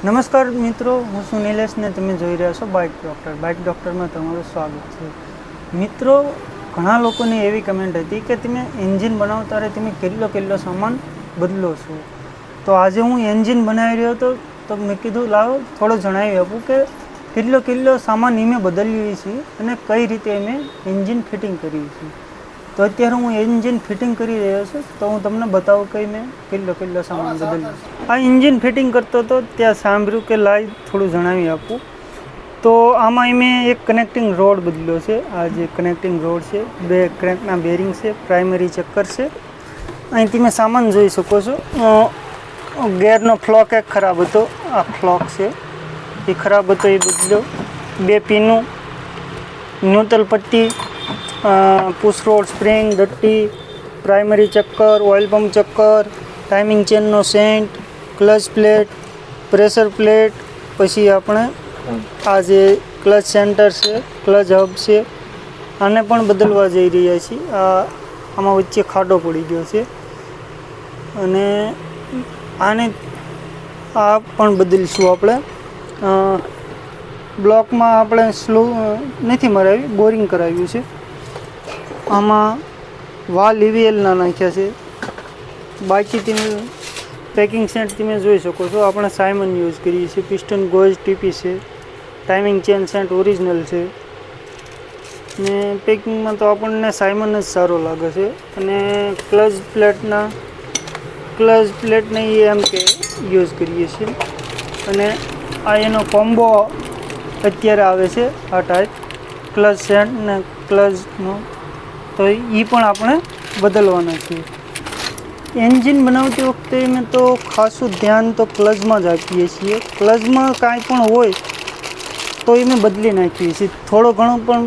નમસ્કાર મિત્રો, હું છું નિલેશ ને તમે જોઈ રહ્યા છો બાઇક ડૉક્ટરમાં તમારું સ્વાગત છે. મિત્રો, ઘણા લોકોની એવી કમેન્ટ હતી કે તમે એન્જિન બનાવો ત્યારે તમે કેટલો સામાન બદલો છો. તો આજે હું એન્જિન બનાવી રહ્યો હતો, તો મેં કીધું લાવો થોડો જણાવી આપું કે કેટલો સામાન મેં બદલ્યું છે અને કઈ રીતે મેં એન્જિન ફિટિંગ કર્યું છે. તો અત્યારે હું એન્જિન ફિટિંગ કરી રહ્યો છું, તો હું તમને બતાવું કે મેં કેટલો સામાન બદલ્યો. આ એન્જિન ફિટિંગ કરતો હતો ત્યાં સાંભળ્યું કે લાઈ થોડું જણાવી આપું. તો આમાં મેં એક કનેક્ટિંગ રોડ બદલ્યો છે. આ જે કનેક્ટિંગ રોડ છે, 2 ક્રેન્કના બેરિંગ છે, પ્રાઇમરી ચક્કર છે. અહીંથી મેં સામાન જોઈ શકો છો. ગેરનો ફ્લોક એક ખરાબ હતો, આ ફ્લોક છે એ ખરાબ હતો, એ બદલ્યો. 2 પીનું, ન્યુટ્રલ પટ્ટી, પુશ રોડ સ્પ્રિંગ, દટ્ટી, પ્રાઇમરી ચક્કર, ઓઇલ પંપ ચક્કર, ટાઇમિંગ ચેનનો સેન્ટ, ક્લચ પ્લેટ, પ્રેશર પ્લેટ, પછી આપણે આ જે ક્લચ સેન્ટર છે, ક્લચ હબ છે, આને પણ બદલવા જઈ રહ્યા છીએ. આમાં વચ્ચે ખાડો પડી ગયો છે અને આને આ પણ બદલીશું આપણે. બ્લોકમાં આપણે સ્લો નથી મરાવી, બોરિંગ કરાવ્યું છે. આમાં વાલ ઇવીએલના નાખ્યા છે. બાકી તમે પેકિંગ સેટ તમે જોઈ શકો છો, આપણે સાયમન યુઝ કરીએ છીએ. પિસ્ટન ગોઝ ટીપી છે, ટાઇમિંગ ચેન સેન્ટ ઓરિજિનલ છે ને પેકિંગમાં તો આપણને સાયમન જ સારો લાગે છે. અને ક્લચ પ્લેટને એમ કે યુઝ કરીએ છીએ. અને આ એનો કોમ્બો અત્યારે આવે છે, આ ટાઈપ ક્લચ સેન્ટ ને ક્લચનો, તો એ પણ આપણે બદલવાના છીએ. એન્જિન બનાવતી વખતે મેં તો ખાસું ધ્યાન તો ક્લચમાં જ આપીએ છીએ. ક્લચમાં કાંઈ પણ હોય તો એ મેં બદલી નાખીએ છીએ. થોડો ઘણો પણ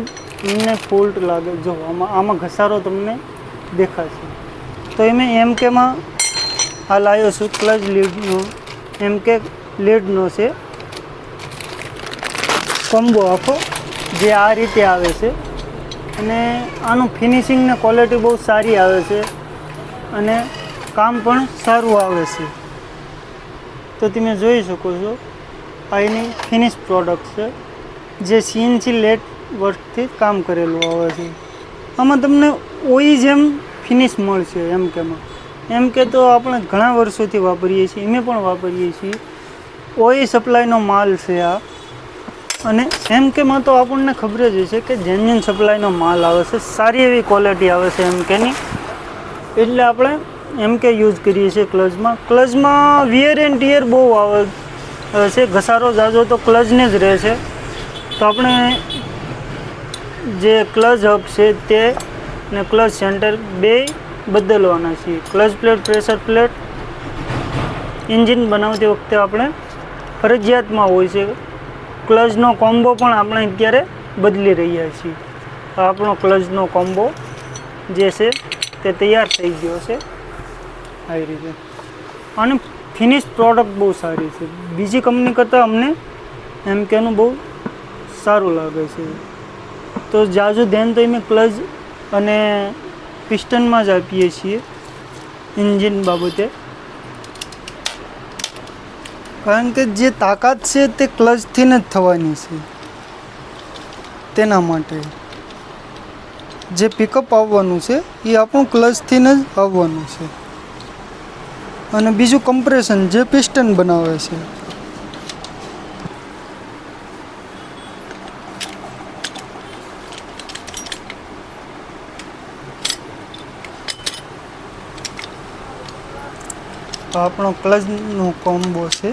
મને ફોલ્ટ લાગે, જો આમાં ઘસારો તમને દેખાશે, તો એ મેં એમકેમાં આ લાવ્યો છું. ક્લચ લીડનો એમકે લીડનો છે કોમ્બો આખો, જે આ રીતે આવે છે. અને આનું ફિનિશિંગ ને ક્વોલિટી બહુ સારી આવે છે અને કામ પણ સારું આવે છે. તો તમે જોઈ શકો છો, આ એની ફિનિશ પ્રોડક્ટ છે, જે સીએનસી લેટ વર્કથી કામ કરેલું આવે છે. આમાં તમને ઓઈ જેમ ફિનિશ મળશે એમકેમાં. એમકે તો આપણે ઘણા વર્ષોથી વાપરીએ છીએ, અમે પણ વાપરીએ છીએ. ઓઈ સપ્લાયનો માલ છે આ. અને એમકેમાં તો આપણને ખબર જ હશે કે જેન્યુન સપ્લાયનો માલ આવે છે, સારી એવી ક્વોલિટી આવે છે એમકેની, એટલે આપણે એમકે યુઝ કરીએ છીએ ક્લચમાં વિયર એન્ડ ટિયર બહુ આવે છે, ઘસારો જાજો તો ક્લચને જ રહે છે. તો આપણે જે ક્લચ હબ છે તે ને ક્લચ સેન્ટર બે બદલવાના છીએ. Clutch plate, pressure plate engine બનાવતી વખતે આપણે ફરજિયાતમાં હોય છે. ક્લચનો કોમ્બો પણ આપણે અત્યારે બદલી રહ્યા છીએ. આપણો ક્લચનો કોમ્બો જે છે તે તૈયાર થઈ ગયો છે આવી રીતે. અને ફિનિશ પ્રોડક્ટ બહુ સારી છે. બીજી કંપની કરતાં અમને એમકેનું બહુ સારું લાગે છે. તો જાજુ ધ્યાન તો અમે ક્લચ અને પિસ્ટનમાં જ આપીએ છીએ એન્જિન બાબતે, કારણ કે જે તાકાત છે તે ક્લચથી જ થવાની છે. તેના માટે જે પિકઅપ આવવાનું છે એ આપણું ક્લચથી જ આવવાનું છે. અને બીજું કમ્પ્રેશન જે પિસ્ટન બનાવે છે. આપણો ક્લચનો કોમ્બો છે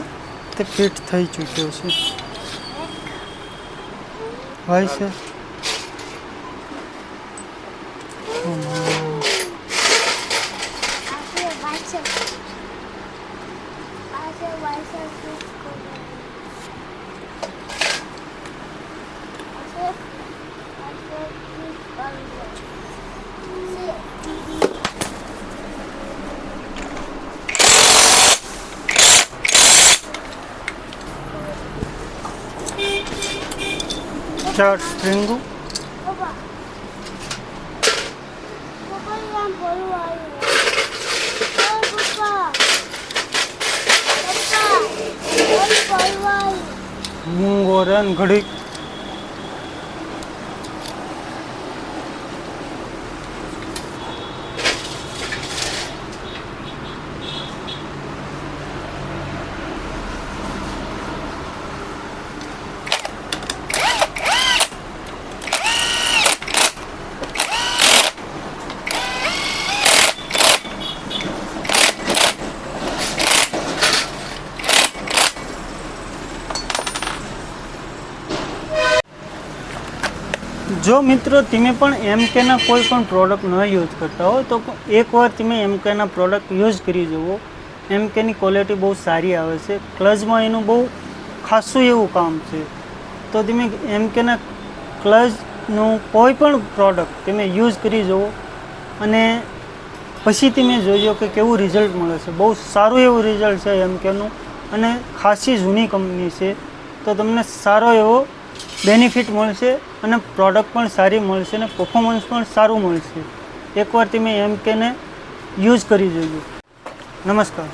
તે ફિટ થઈ ચૂક્યો છે. ભાઈ છે ચાર સ્પ્રિંગો, Papa. મૂંગો રન ઘડીક જો મિત્રો તમે પણ એમકેના કોઈ પણ પ્રોડક્ટ ન યુઝ કરતા હો તો એકવાર તમે એમકેના પ્રોડક્ટ યુઝ કરી જુઓ. એમકેની ક્વોલિટી બહુ સારી આવે છે. ક્લચમાં એનું બહુ ખાસું એવું કામ છે. તો તમે એમકેના ક્લચનું કોઈ પણ પ્રોડક્ટ તમે યુઝ કરી જુઓ અને પછી તમે જોજો કે કેવું રિઝલ્ટ મળે છે. બહુ સારું એવું રિઝલ્ટ છે એમકેનું અને ખાસી જૂની કંપની છે. તો તમને સારો એવો બેનિફિટ મળશે અને પ્રોડક્ટ પણ સારી મળશે અને પરફોર્મન્સ પણ સારું મળશે. એકવાર તમે એમકેને યુઝ કરી જોજો. નમસ્કાર.